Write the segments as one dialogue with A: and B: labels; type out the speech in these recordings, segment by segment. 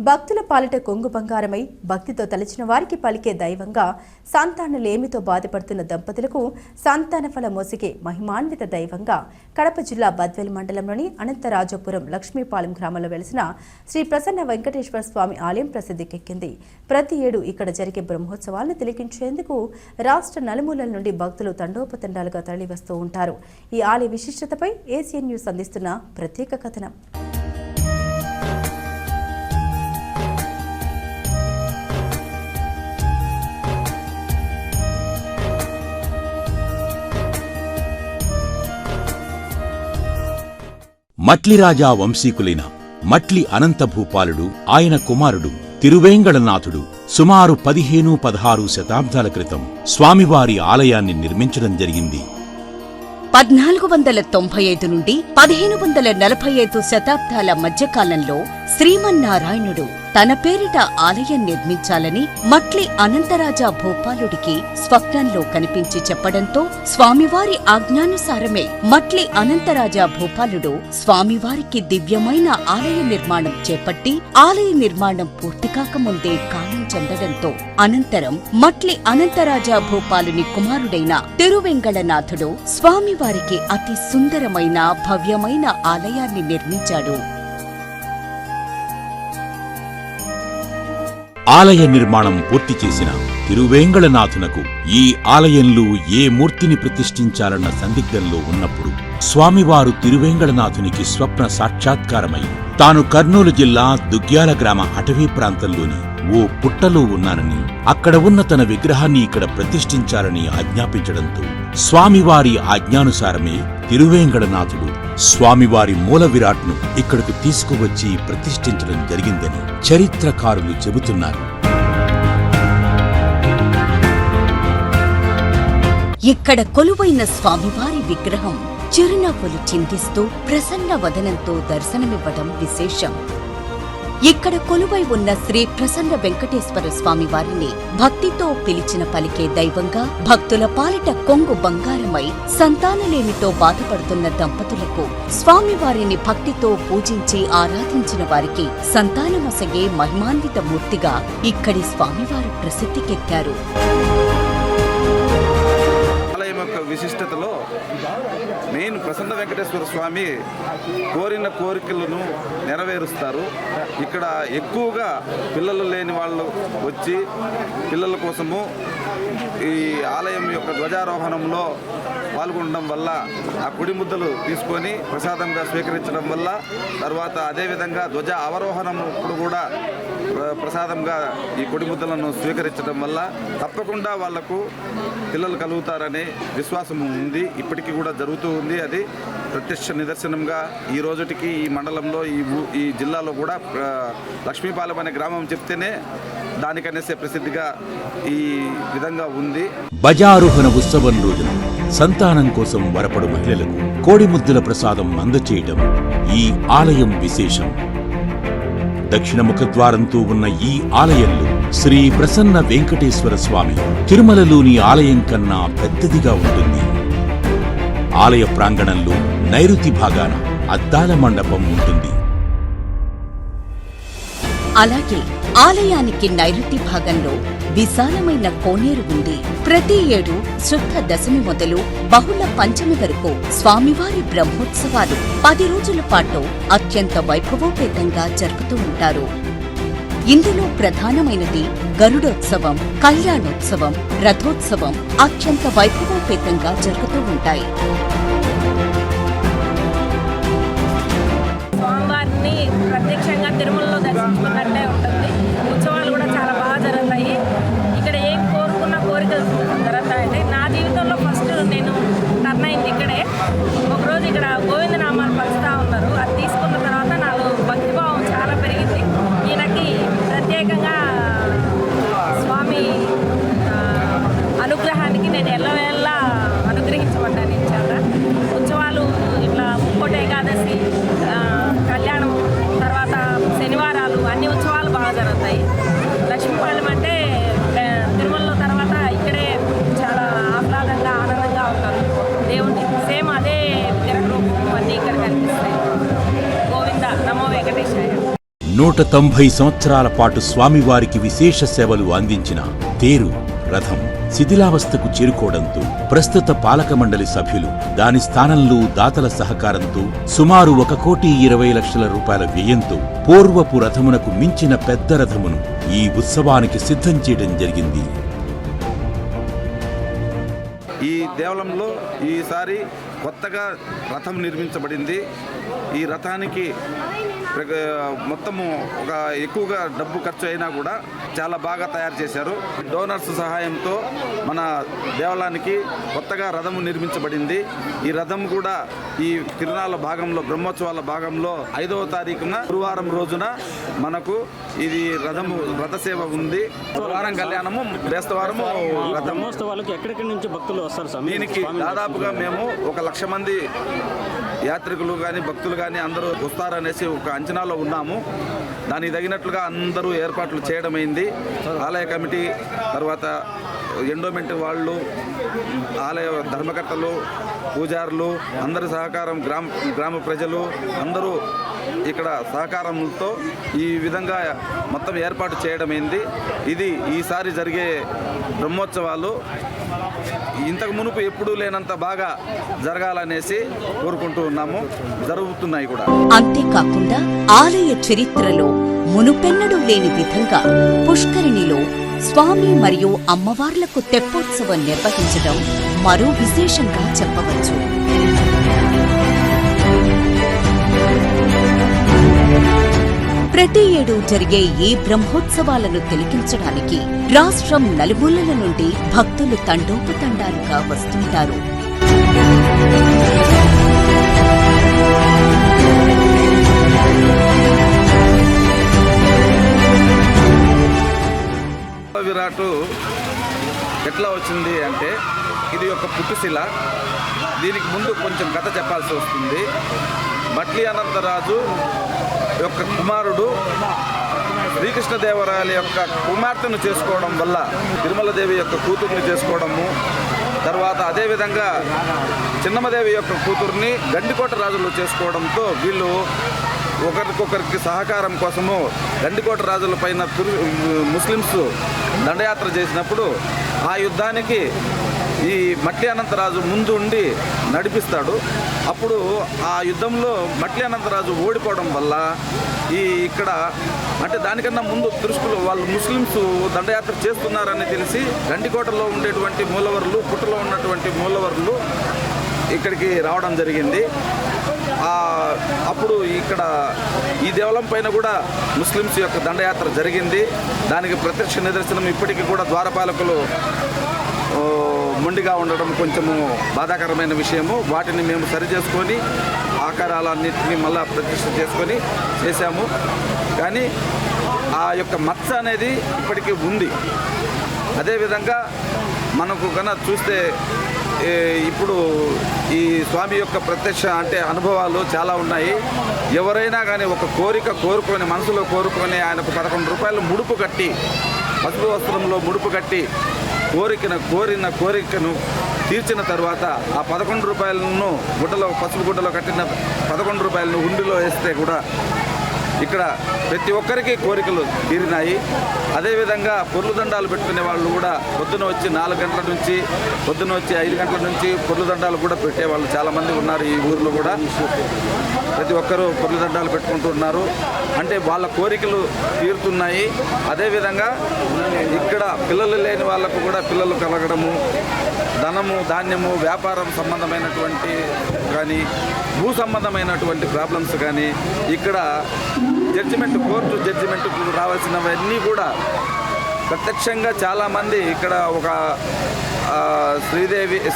A: భక్తుల పాలిట కొంగు బంగారమై భక్తితో తలచిన వారికి పలికే దైవంగా సంతానలేమితో బాధపడుతున్న దంపతులకు సంతాన ఫల మోసిగే మహిమాన్విత దైవంగా కడప జిల్లా బద్వేల్ మండలంలోని అనంతరాజపురం లక్ష్మీపాలెం గ్రామంలో వెలిసిన శ్రీ ప్రసన్న వెంకటేశ్వర స్వామి ఆలయం ప్రసిద్ధికెక్కింది. ప్రతి ఏడు ఇక్కడ జరిగే బ్రహ్మోత్సవాలను తిలకించేందుకు రాష్ట్ర నలుమూలల నుండి భక్తులు తండోపతండాలుగా తరలివస్తూ ఉంటారు. ఈ ఆలయ విశిష్టతపై ఏసియన్ న్యూస్ అందిస్తున్న ప్రత్యేక కథనం.
B: మట్లిరాజా వంశీకులైన మట్లి అనంతభూపాలుడు ఆయన కుమారుడు తిరువేంగళనాథుడు సుమారు 15-16 శతాబ్దాల క్రితం స్వామివారి ఆలయాన్ని నిర్మించడం జరిగింది.
C: 1495 నుండి 1545 శతాబ్దాల మధ్యకాలంలో శ్రీమన్నారాయణుడు తన పేరిట ఆలయం నిర్మించాలని మట్లి అనంతరాజా భూపాలుడికి స్వప్నంలో కనిపించి చెప్పడంతో స్వామివారి ఆజ్ఞానుసారమే మట్లి అనంతరాజా భూపాలుడు స్వామివారికి దివ్యమైన ఆలయ నిర్మాణం చేపట్టి ఆలయ నిర్మాణం పూర్తి కాకముందే కాలం చెందడంతో అనంతరం మట్లి అనంతరాజా భూపాలుని కుమారుడైన తిరువెంగళనాథుడు స్వామివారికి అతి సుందరమైన భవ్యమైన ఆలయాన్ని నిర్మించాడు.
B: ఆలయ నిర్మాణం పూర్తి చేసిన తిరువేంగళనాథునకు ఈ ఆలయంలో ఏ మూర్తిని ప్రతిష్ఠించాలన్న సందిగ్ధంలో ఉన్నప్పుడు స్వామివారు తిరువేంగళనాథునికి స్వప్న సాక్షాత్కారమై తాను కర్నూలు జిల్లా దుగ్గ్యాల గ్రామ అటవీ ప్రాంతంలోని ఓ పుట్టలో ఉన్నానని అక్కడ ఉన్న తన విగ్రహాన్ని ఇక్కడ ప్రతిష్ఠించాలని ఆజ్ఞాపించడంతో స్వామివారి ఆజ్ఞానుసారమే తిరువేంగళనాథుడు స్వామివారి మూల విరాట్ను ఇక్కడకు తీసుకువచ్చి ప్రతిష్ఠించడం జరిగిందని చరిత్రకారులు చెబుతున్నారు.
C: ఇక్కడ కొలువైన స్వామివారి విగ్రహం చిరునవ్వులు చిందిస్తూ ప్రసన్న వదనంతో దర్శనమివ్వడం విశేషం. ఇక్కడ కొలువై ఉన్న శ్రీ ప్రసన్న వెంకటేశ్వర స్వామి వారిని భక్తితో పిలిచిన పలికే దైవంగా భక్తుల పాలిట కొంగు బంగారమై సంతానలేమితో బాధపడుతున్న దంపతులకు స్వామివారిని భక్తితో పూజించి ఆరాధించిన వారికి సంతానమొసగే మహిమాన్విత మూర్తిగా ఇక్కడి స్వామివారు ప్రసిద్ధికెక్కారు.
D: విశిష్టతలో మెయిన్ ప్రసన్న వెంకటేశ్వర స్వామి కోరిన కోరికలను నెరవేరుస్తారు. ఇక్కడ ఎక్కువగా పిల్లలు లేని వాళ్ళు వచ్చి పిల్లల కోసము ఈ ఆలయం యొక్క ధ్వజారోహణంలో పాల్గొనడం వల్ల ఆ కుడి ముద్దలు తీసుకొని ప్రసాదంగా స్వీకరించడం వల్ల తర్వాత అదేవిధంగా ధ్వజ అవరోహణప్పుడు కూడా ప్రసాదంగా ఈ కొడి ముద్దలను స్వీకరించడం వల్ల తప్పకుండా వాళ్లకు పిల్లలు కలుగుతారనే విశ్వాసం ఉంది. ఇప్పటికీ కూడా జరుగుతూ ఉంది. అది ప్రత్యక్ష నిదర్శనంగా ఈ రోజుటికి ఈ మండలంలో ఈ జిల్లాలో కూడా లక్ష్మీపాలెం అనే గ్రామం చెప్తేనే దానికనేసే ప్రసిద్ధిగా ఈ విధంగా ఉంది.
B: బజారోహణ ఉత్సవం రోజున సంతానం కోసం వరపడు మహిళలకు కోడిముద్దుల ప్రసాదం అందచేయడం ఈ ఆలయం విశేషం. దక్షిణ ముఖద్వారంతో ఉన్న ఈ ఆలయంలో శ్రీ ప్రసన్న వెంకటేశ్వర స్వామి తిరుమలలోని ఆలయం కన్నా పెద్దదిగా ఉంటుంది. ఆలయ ప్రాంగణంలో నైరుతి భాగాన అద్దాల మండపం ఉంటుంది.
C: అలాగే ఆలయానికి నైరుతి భాగంలో విశాలమైన కోనేరు ఉంది. ప్రతి ఏడు శుద్ధ దశమి మొదలు బహుళ పంచమి వరకు స్వామివారి బ్రహ్మోత్సవాలు 10 రోజుల పాటు అత్యంత వైభవోపేతంగా జరుపుతూ ఉంటారు. ఇందులో ప్రధానమైనది గరుడోత్సవం, కళ్యాణోత్సవం, రథోత్సవం అత్యంత వైభవోపేతంగా జరుగుతూ ఉంటాయి.
E: స్వామివారిని ప్రత్యక్షంగా తిరుమలలో దర్శించుకున్నట్టే ఉంటుంది. ఉత్సవాలు కూడా చాలా బాగా జరుగుతాయి. ఇక్కడ ఏం కోరుకున్న కోరికలు జరుగుతాయండి. నా జీవితంలో ఫస్ట్ నేను టర్న్ అయింది ఇక్కడే. ఒకరోజు ఇక్కడ గోవిందనామాలు పలుకుతూ ఉన్నారు. అది తీసుకున్న తర్వాత నాలో భక్తిభావం చాలా పెరిగింది. ఈయనకి ప్రత్యేకంగా స్వామి అనుగ్రహానికి నేను ఎల్లవేళలా అనుగ్రహించబడ్డాను. చాలా ఉత్సవాలు ఇట్లా ముక్కోటి ఏకాదశి, కళ్యాణం, తర్వాత శనివారాలు అన్ని ఉత్సవాలు
B: 190 సంవత్సరాల పాటు స్వామివారికి విశేష సేవలు అందించిన తేరు రథం శిథిలావస్థకు చేరుకోవడంతో ప్రస్తుత పాలక మండలి సభ్యులు దాని స్థానంలో దాతల సహకారంతో సుమారు 1,20,00,000 రూపాయల వ్యయంతో పూర్వపు రథమునకు మించిన పెద్ద రథమును ఈ ఉత్సవానికి సిద్ధం చేయడం జరిగింది.
D: ఈ దేవాలయంలో ఈసారి కొత్తగా రథం నిర్మించబడింది. ఈ రథానికి మొత్తము ఒక ఎక్కువగా డబ్బు ఖర్చు అయినా కూడా చాలా బాగా తయారు చేశారు. డోనర్స్ సహాయంతో మన దేవాలయానికి కొత్తగా రథము నిర్మించబడింది. ఈ రథం కూడా ఈ తిరునాళ్ళ భాగంలో బ్రహ్మోత్సవాల భాగంలో 5వ తారీఖున గురువారం రోజున మనకు ఇది రథసేవ ఉంది. గురువారం కళ్యాణము, బేస్తవారము
F: బ్రహ్మోత్సవాలకు ఎక్కడెక్కడి నుంచి భక్తులు వస్తారు సార్?
D: దీనికి దాదాపుగా మేము 1,00,000 మంది యాత్రికులు కానీ భక్తులు కానీ అందరూ వస్తారనేసి ఒక అంచనాలో ఉన్నాము. దానికి తగినట్లుగా అందరూ ఏర్పాట్లు చేయడమైంది. ఆలయ కమిటీ, తర్వాత ఎండోమెంట్ వాళ్ళు, ఆలయ ధర్మకర్తలు, పూజారులు అందరి సహకారం, గ్రామ ప్రజలు అందరూ ఇక్కడ సహకారంతో ఈ విధంగా మొత్తం ఏర్పాటు చేయడమైంది. ఇది ఈసారి జరిగే బ్రహ్మోత్సవాలు ఇంతకు మునుపు ఎప్పుడూ లేనంత బాగా జరగాలనేసి కోరుకుంటూ ఉన్నాము. జరుగుతున్నాయి కూడా.
C: అంతేకాకుండా ఆలయ చరిత్రలో మునుపెన్నడూ లేని విధంగా పుష్కరిణిలో స్వామి మరియు అమ్మవార్లకు తెప్పోత్సవం నిర్వహించడం మరో విశేషంగా చెప్పవచ్చు. ప్రతి ఏడు జరిగే ఈ బ్రహ్మోత్సవాలను తిలకించడానికి రాష్ట్రం నలుమూలల నుండి భక్తులు తండోపతండాలుగా వస్తుంటారు.
D: విరాట్ ఎట్లా వచ్చింది అంటే, ఇది ఒక పుట్టుశిల. దీనికి ముందు కొంచెం కథ చెప్పాల్సి వస్తుంది. బట్లి అనంతరాజు యొక్క కుమారుడు శ్రీకృష్ణదేవరాయల యొక్క కుమార్తెను చేసుకోవడం వల్ల తిరుమలదేవి యొక్క కూతుర్ని చేసుకోవడము, తర్వాత అదేవిధంగా చిన్నమ్మదేవి యొక్క కూతుర్ని గండికోట రాజులు చేసుకోవడంతో వీళ్ళు ఒకరికొకరికి సహకారం కోసము గండికోట రాజుల పైన ముస్లిమ్స్ దండయాత్ర చేసినప్పుడు ఆ యుద్ధానికి ఈ మట్లి అనంతరాజు ముందు ఉండి నడిపిస్తాడు. అప్పుడు ఆ యుద్ధంలో మట్లి అనంతరాజు ఓడిపోవడం వల్ల ఇక్కడ అంటే దానికన్నా ముందు తురుష్కులు వాళ్ళు ముస్లిమ్స్ దండయాత్ర చేస్తున్నారని తెలిసి గండికోటలో ఉండేటువంటి మూలవర్లు, పుట్టలో ఉన్నటువంటి మూలవర్లు ఇక్కడికి రావడం జరిగింది. అప్పుడు ఇక్కడ ఈ దేవాలయం పైన కూడా ముస్లిమ్స్ యొక్క దండయాత్ర జరిగింది. దానికి ప్రత్యక్ష నిదర్శనం ఇప్పటికీ కూడా ద్వారపాలకులు మొండిగా ఉండడం కొంచెము బాధాకరమైన విషయము. వాటిని మేము సరిచేసుకొని ఆకారాలన్నింటినీ మళ్ళా ప్రతిష్ఠ చేసుకొని చేశాము. కానీ ఆ యొక్క మచ్చ అనేది ఇప్పటికీ ఉంది. అదేవిధంగా మనకు కన్నా చూస్తే ఇప్పుడు ఈ స్వామి యొక్క ప్రత్యక్ష అంటే అనుభవాలు చాలా ఉన్నాయి. ఎవరైనా కానీ ఒక కోరిక కోరుకొని మనసులో కోరుకొని ఆయనకు 11 రూపాయలు ముడుపు కట్టి, పసుపు వస్త్రంలో ముడుపు కట్టి కోరిన కోరికను తీర్చిన తర్వాత ఆ 11 రూపాయలను పసుపు గుడ్డలో కట్టిన 11 రూపాయలను హుండీలో వేస్తే కూడా ఇక్కడ ప్రతి ఒక్కరికి కోరికలు తీరినాయి. అదేవిధంగా పొర్లు దండాలు పెట్టుకునే వాళ్ళు కూడా పొద్దున వచ్చి 4 గంటల నుంచి, పొద్దున వచ్చి 5 గంటల నుంచి పొర్లు దండాలు కూడా పెట్టేవాళ్ళు చాలామంది ఉన్నారు. ఈ ఊరిలో కూడా ప్రతి ఒక్కరూ పొర్లు దండాలు పెట్టుకుంటూ ఉన్నారు. అంటే వాళ్ళ కోరికలు తీరుతున్నాయి. అదేవిధంగా ఇక్కడ పిల్లలు లేని వాళ్ళకు కూడా పిల్లలు కలగడము, ధనము, ధాన్యము, వ్యాపారం సంబంధమైనటువంటి కానీ భూ సంబంధమైనటువంటి ప్రాబ్లమ్స్ కానీ ఇక్కడ కోర్టు జడ్జిమెంట్కు రావాల్సినవన్నీ కూడా ప్రత్యక్షంగా చాలామంది ఇక్కడ ఒక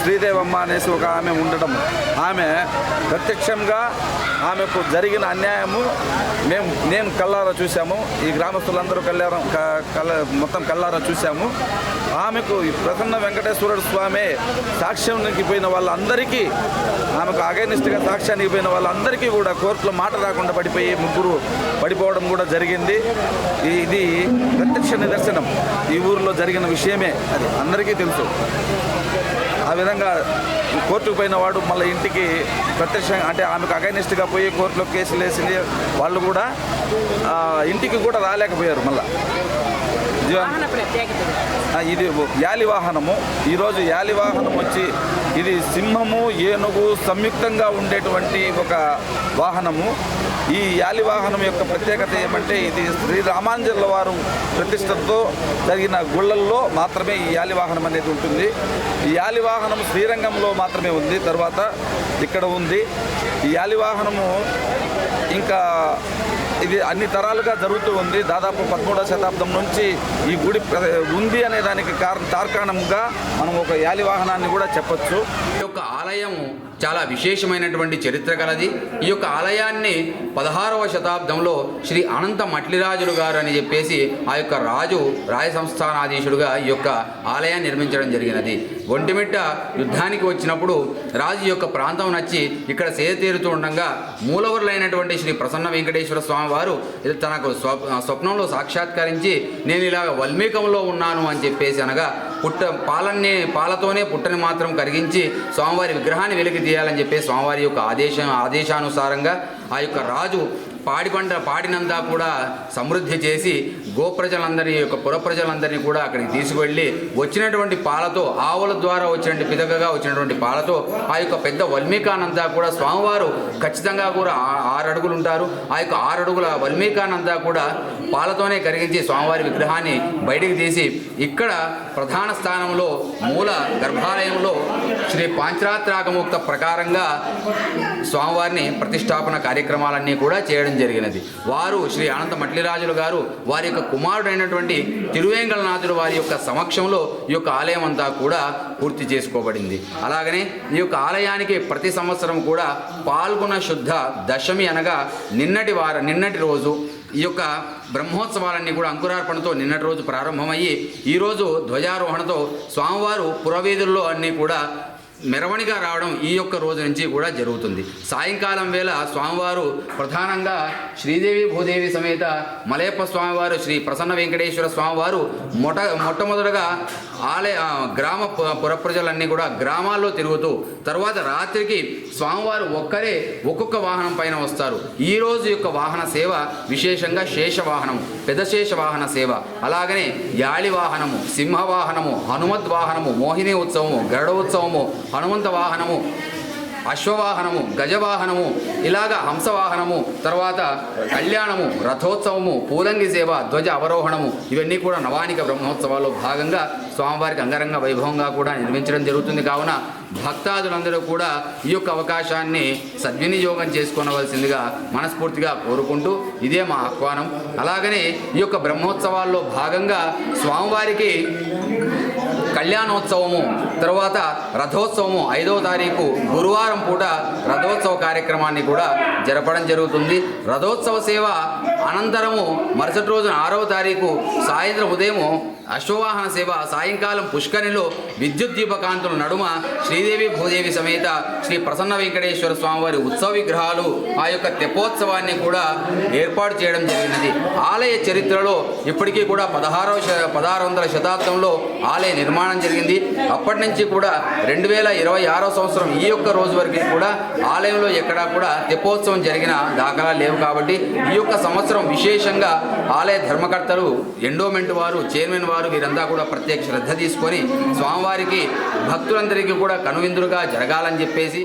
D: శ్రీదేవమ్మ అనేసి ఒక ఆమె ఉండడం, ఆమె ప్రత్యక్షంగా ఆమెకు జరిగిన అన్యాయము నేను కల్లారా చూశాము. ఈ గ్రామస్తులందరూ మొత్తం కల్లారా చూశాము. ఆమెకు ప్రసన్న వెంకటేశ్వర స్వామి సాక్ష్యానికి పోయిన వాళ్ళందరికీ, ఆమెకు అగైనిస్ట్గా సాక్ష్యానికి పోయిన వాళ్ళందరికీ కూడా కోర్టులో మాట రాకుండా పడిపోయి 3 పడిపోవడం కూడా జరిగింది. ఇది ప్రత్యక్ష నిదర్శనం. ఈ ఊరిలో జరిగిన విషయమే, అది అందరికీ తెలుసు. ఆ విధంగా కోర్టుకు పోయిన వాడు మళ్ళీ ఇంటికి ప్రత్యక్షంగా అంటే ఆమెకు అగైనిస్ట్గా పోయి కోర్టులో కేసులు వేసి వాళ్ళు కూడా ఇంటికి కూడా రాలేకపోయారు. మళ్ళా ఇది యాలి వాహనము. ఈరోజు యాలి వాహనం వచ్చి ఇది సింహము ఏనుగు సంయుక్తంగా ఉండేటువంటి ఒక వాహనము. ఈ యాలి వాహనం యొక్క ప్రత్యేకత ఏమంటే ఇది శ్రీ రామాంజనుల వారు ప్రతిష్టతో జరిగిన గుళ్ళల్లో మాత్రమే ఈ యాలి వాహనం అనేది ఉంటుంది. ఈ యాలి వాహనం శ్రీరంగంలో మాత్రమే ఉంది, తర్వాత ఇక్కడ ఉంది. ఈ యాలి వాహనము ఇంకా ఇది అన్ని తరాలుగా జరుగుతూ ఉంది. దాదాపు 13వ శతాబ్దం నుంచి ఈ గుడి ఉంది అనే దానికి తార్కాణంగా మనం ఒక యాలి వాహనాన్ని కూడా చెప్పొచ్చు.
G: ఈ యొక్క ఆలయం చాలా విశేషమైనటువంటి చరిత్ర కలది. ఈ యొక్క ఆలయాన్ని 16వ శతాబ్దంలో శ్రీ అనంత మట్లిరాజులు గారు అని చెప్పేసి ఆ యొక్క రాజ సంస్థానాధీశుడుగా ఈ యొక్క ఆలయాన్ని నిర్మించడం జరిగినది. ఒంటిమిట్ట యుద్ధానికి వచ్చినప్పుడు రాజు యొక్క ప్రాంతం నచ్చి ఇక్కడ సేద తీరుతూ ఉండగా మూలవరులైనటువంటి శ్రీ ప్రసన్న వెంకటేశ్వర స్వామి వారు తనకు స్వప్నంలో సాక్షాత్కరించి నేను ఇలాగ వల్మీకంలో ఉన్నాను అని చెప్పేసి అనగా పాలతోనే పుట్టని మాత్రం కరిగించి స్వామివారి విగ్రహాన్ని వెలికి తీయాలని చెప్పి స్వామివారి యొక్క ఆదేశానుసారంగా ఆ యొక్క రాజు పాడినంతా కూడా సమృద్ధి చేసి గోప్రజలందరినీ యొక్క పురప్రజలందరినీ కూడా అక్కడికి తీసుకువెళ్ళి వచ్చినటువంటి పాలతో ఆవుల ద్వారా వచ్చినటువంటి పిదకగా వచ్చినటువంటి పాలతో ఆ యొక్క పెద్ద వల్మీకానంతా కూడా స్వామివారు ఖచ్చితంగా కూడా 6 అడుగులు ఉంటారు. ఆ యొక్క 6 అడుగుల వల్మీకానంతా కూడా పాలతోనే కరిగించి స్వామివారి విగ్రహాన్ని బయటికి తీసి ఇక్కడ ప్రధాన స్థానంలో మూల గర్భాలయంలో శ్రీ పాంచరాత్రాగముక్త ప్రకారంగా స్వామివారిని ప్రతిష్టాపన కార్యక్రమాలన్నీ కూడా చేయడం జరిగినది. వారు శ్రీ అనంత మట్లిరాజులు గారు వారి యొక్క కుమారుడైనటువంటి తిరువేంగళనాథుడు వారి యొక్క సమక్షంలో ఈ యొక్క ఆలయం అంతా కూడా పూర్తి చేసుకోబడింది. అలాగనే ఈ యొక్క ఆలయానికి ప్రతి సంవత్సరం కూడా పాల్గొన శుద్ధ దశమి అనగా నిన్నటి రోజు ఈ యొక్క బ్రహ్మోత్సవాలన్నీ కూడా అంకురార్పణతో నిన్నటి రోజు ప్రారంభమయ్యి ఈరోజు ధ్వజారోహణతో స్వామివారు పురవీధుల్లో అన్నీ కూడా మెరవణిగా రావడం ఈ యొక్క రోజు నుంచి కూడా జరుగుతుంది. సాయంకాలం వేళ స్వామివారు ప్రధానంగా శ్రీదేవి భూదేవి సమేత మలయప్ప స్వామివారు శ్రీ ప్రసన్న వెంకటేశ్వర స్వామివారు మొట్టమొదటగా గ్రామ పురప్రజలన్నీ కూడా గ్రామాల్లో తిరుగుతూ తర్వాత రాత్రికి స్వామివారు ఒక్కరే ఒక్కొక్క వాహనం పైన వస్తారు. ఈ రోజు యొక్క వాహన సేవ విశేషంగా శేష వాహనం, పెదశేష వాహన సేవ, అలాగనే యాళి వాహనము, సింహ వాహనము, హనుమద్ వాహనము, మోహిని ఉత్సవము, గరుడ ఉత్సవము, హనుమంత వాహనము, అశ్వవాహనము, గజవాహనము, ఇలాగా హంసవాహనము, తర్వాత కళ్యాణము, రథోత్సవము, పూలంగి సేవ, ధ్వజ అవరోహణము, ఇవన్నీ కూడా నవానిక బ్రహ్మోత్సవాల్లో భాగంగా స్వామివారికి అంగరంగ వైభవంగా కూడా నిర్మించడం జరుగుతుంది. కావున భక్తాదులందరూ కూడా ఈ యొక్క అవకాశాన్ని సద్వినియోగం చేసుకోవలసిందిగా మనస్ఫూర్తిగా కోరుకుంటూ ఇదే మా ఆహ్వానం. అలాగనే ఈ యొక్క బ్రహ్మోత్సవాల్లో భాగంగా స్వామివారికి కళ్యాణోత్సవము, తర్వాత రథోత్సవము 5వ తారీఖు గురువారం పూట రథోత్సవ కార్యక్రమాన్ని కూడా జరపడం జరుగుతుంది. రథోత్సవ సేవ అనంతరము మరుసటి రోజున 6వ తారీఖు సాయంత్రం ఉదయము అశ్వవాహన సేవ, సాయంకాలం పుష్కరిలో విద్యుత్ దీపకాంతుల నడుమ శ్రీదేవి భూదేవి సమేత శ్రీ ప్రసన్న వెంకటేశ్వర స్వామివారి ఉత్సవ విగ్రహాలు ఆ యొక్క తెప్పోత్సవాన్ని కూడా ఏర్పాటు చేయడం జరిగినది. ఆలయ చరిత్రలో ఇప్పటికీ కూడా 1600వ శతాబ్దంలో ఆలయ నిర్మాణం జరిగింది. అప్పటి నుంచి కూడా 2026వ సంవత్సరం ఈ యొక్క రోజు వరకు కూడా ఆలయంలో ఎక్కడా కూడా తెప్పోత్సవం జరిగిన దాఖలాలు లేవు. కాబట్టి ఈ యొక్క సంవత్సరం విశేషంగా ఆలయ ధర్మకర్తలు, ఎండోమెంట్ వారు, చైర్మన్ వారు వీరంతా కూడా ప్రత్యేక శ్రద్ధ తీసుకొని స్వామివారికి భక్తులందరికీ కూడా కనువిందులుగా జరగాలని చెప్పేసి